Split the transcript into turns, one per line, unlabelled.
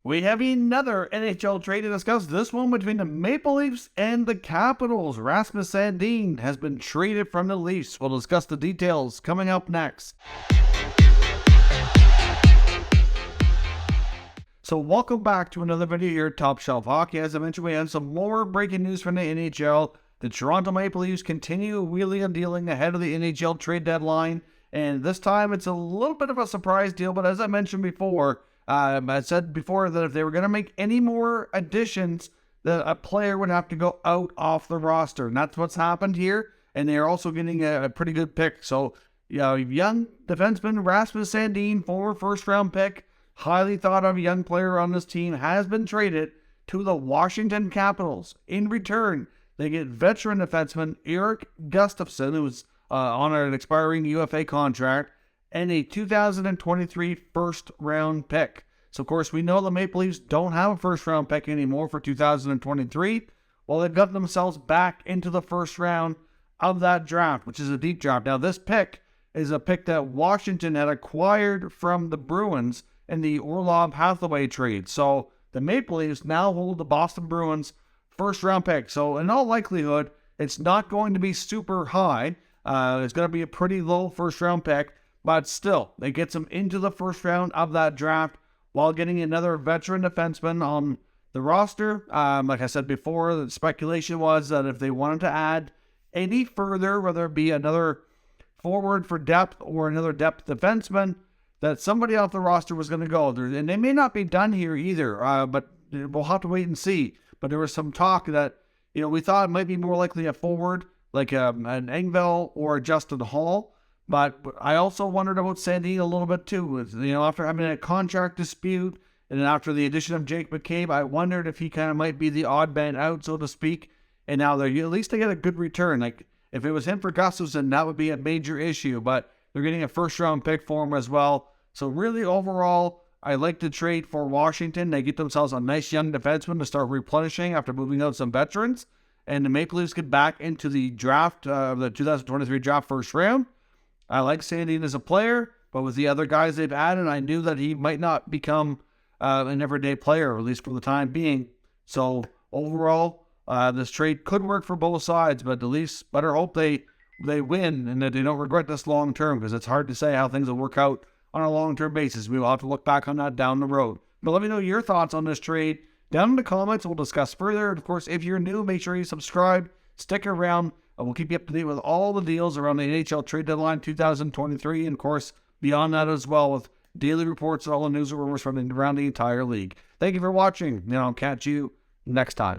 We have another NHL trade to discuss, this one between the Maple Leafs and the Capitals. Rasmus Sandin has been traded from the Leafs. We'll discuss the details coming up next. So welcome back to another video here at Top Shelf Hockey. As I mentioned, we have some more breaking news from the NHL. The Toronto Maple Leafs continue wheeling and dealing ahead of the NHL Trade Deadline. And this time it's a little bit of a surprise deal, but as I mentioned before, I said before that if they were going to make any more additions, that a player would have to go out off the roster. And that's what's happened here. And they're also getting a pretty good pick. So, young defenseman Rasmus Sandin, former first-round pick, highly thought of young player on this team, has been traded to the Washington Capitals. In return, they get veteran defenseman Erik Gustafsson, who's on an expiring UFA contract, and a 2023 first-round pick. So, of course, we know the Maple Leafs don't have a first-round pick anymore for 2023. Well, they've got themselves back into the first round of that draft, which is a deep draft. Now, this pick is a pick that Washington had acquired from the Bruins in the Orlov Hathaway trade. So, the Maple Leafs now hold the Boston Bruins first-round pick. So, in all likelihood, it's not going to be super high. It's going to be a pretty low first-round pick. But still, they get them into the first round of that draft while getting another veteran defenseman on the roster. Like I said before, the speculation was that if they wanted to add any further, whether it be another forward for depth or another depth defenseman, that somebody off the roster was going to go. And they may not be done here either, but we'll have to wait and see. But there was some talk that, we thought it might be more likely a forward, like an Engvall or a Justin Hall. But I also wondered about Sandin a little bit too. After having a contract dispute and then after the addition of Jake McCabe, I wondered if he kind of might be the odd man out, so to speak. And now at least they get a good return. Like if it was him for Gustafsson, that would be a major issue. But they're getting a first-round pick for him as well. So really, overall, I like the trade for Washington. They get themselves a nice young defenseman to start replenishing after moving out some veterans. And the Maple Leafs get back into the draft, the 2023 draft first round. I like Sandin as a player, but with the other guys they've added, I knew that he might not become an everyday player, at least for the time being. So overall, this trade could work for both sides, but at least better hope they win and that they don't regret this long term, because it's hard to say how things will work out on a long-term basis. We will have to look back on that down the road. But let me know your thoughts on this trade down in the comments. We'll discuss further. And of course, if you're new, make sure you subscribe, stick around. We'll keep you up to date with all the deals around the NHL Trade Deadline 2023, and of course, beyond that as well, with daily reports and all the news and rumors from around the entire league. Thank you for watching, and I'll catch you next time.